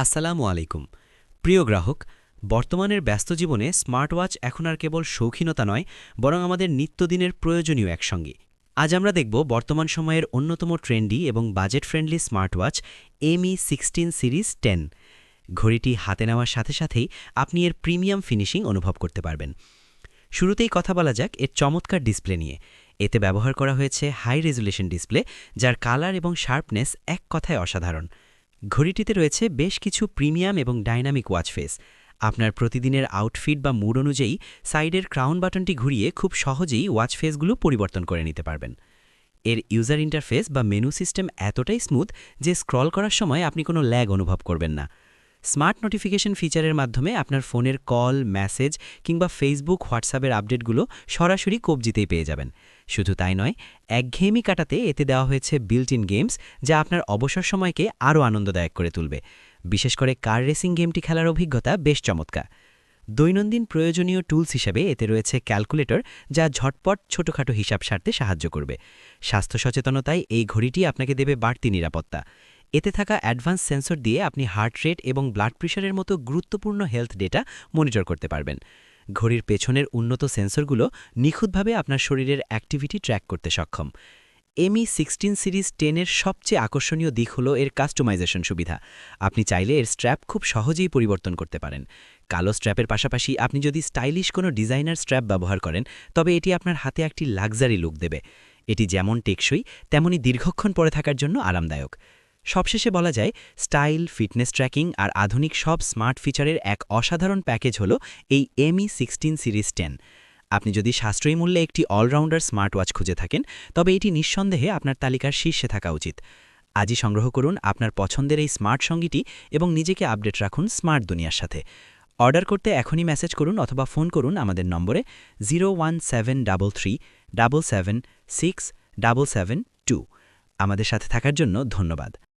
আসসালামু আলাইকুম প্রিয় গ্রাহক বর্তমানের ব্যস্ত জীবনে স্মার্ট ওয়াচ এখন আর কেবল শৌখিনতা নয় বরং আমাদের নিত্যদিনের প্রয়োজনীয় একসঙ্গী। আজ আমরা দেখব বর্তমান সময়ের অন্যতম ট্রেন্ডি এবং budget friendly smart watch ME16 series 10। ঘড়িটি হাতে নেওয়ার সাথে সাথেই আপনি এর প্রিমিয়াম ফিনিশিং অনুভব করতে পারবেন। শুরুতেই কথা বলা যাক এর চমৎকার ডিসপ্লে নিয়ে। এতে ব্যবহার করা হয়েছে হাই রেজুলেশন ডিসপ্লে, যার কালার এবং শার্পনেস এক কথায় অসাধারণ। ঘড়িটিতে রয়েছে বেশ কিছু প্রিমিয়াম এবং ডাইনামিক ওয়াচ ফেস। আপনার প্রতিদিনের আউটফিট বা মুড অনুযায়ী সাইডের ক্রাউন বাটনটি ঘুরিয়ে খুব সহজেই ওয়াচ ফেসগুলো পরিবর্তন করে নিতে পারবেন। এর ইউজার ইন্টারফেস বা মেনু সিস্টেম এতটাই স্মুথ যে স্ক্রল করার সময় আপনি কোনো ল্যাগ অনুভব করবেন না। স্মার্ট নোটিফিকেশন ফিচারের মাধ্যমে আপনার ফোনের কল, মেসেজ কিংবা ফেসবুক, হোয়াটসঅ্যাপের আপডেটগুলো সরাসরি কবজিতেই পেয়ে যাবেন। শুধু তাই নয়, একঘেয়েমি কাটাতে এতে দেওয়া হয়েছে বিল্ট ইন গেমস, যা আপনার অবসর সময়কে আরও আনন্দদায়ক করে তুলবে। বিশেষ করে কার রেসিং গেমটি খেলার অভিজ্ঞতা বেশ চমৎকার। দৈনন্দিন প্রয়োজনীয় টুলস হিসেবে এতে রয়েছে ক্যালকুলেটর, যা ঝটপট ছোটখাটো হিসাব সারতে সাহায্য করবে। স্বাস্থ্য সচেতনতায় এই ঘড়িটি আপনাকে দেবে বাড়তি নিরাপত্তা। এতে থাকা অ্যাডভান্স সেন্সর দিয়ে আপনি হার্ট রেট এবং ব্লাড প্রেশারের মতো গুরুত্বপূর্ণ হেলথ ডেটা মনিটর করতে পারবেন। ঘড়ির পেছনের উন্নত সেন্সরগুলো নিখুঁতভাবে আপনার শরীরের অ্যাক্টিভিটি ট্র্যাক করতে সক্ষম। ME16 সিরিজ 10 এর সবচেয়ে আকর্ষণীয় দিক হল এর কাস্টমাইজেশন সুবিধা। আপনি চাইলে এর স্ট্র্যাপ খুব সহজেই পরিবর্তন করতে পারেন। কালো স্ট্র্যাপের পাশাপাশি আপনি যদি স্টাইলিশ কোনো ডিজাইনার স্ট্র্যাপ ব্যবহার করেন, তবে এটি আপনার হাতে একটি লাক্সারি লুক দেবে। এটি যেমন টেকসই তেমনি দীর্ঘক্ষণ পরে থাকার জন্য আরামদায়ক। সবশেষে বলা যায়, স্টাইল, ফিটনেস ট্র্যাকিং আর আধুনিক সব স্মার্ট ফিচারের এক অসাধারণ প্যাকেজ হল এই ME16 সিরিজ 10। আপনি যদি সাশ্রয়ী মূল্যে একটি অলরাউন্ডার স্মার্ট ওয়াচ খুঁজে থাকেন, তবে এটি নিঃসন্দেহে আপনার তালিকার শীর্ষে থাকা উচিত। আজই সংগ্রহ করুন আপনার পছন্দের এই স্মার্ট সঙ্গীটি এবং নিজেকে আপডেট রাখুন স্মার্ট দুনিয়ার সাথে। অর্ডার করতে এখনই মেসেজ করুন অথবা ফোন করুন আমাদের নম্বরে 01733776772। আমাদের সাথে থাকার জন্য ধন্যবাদ।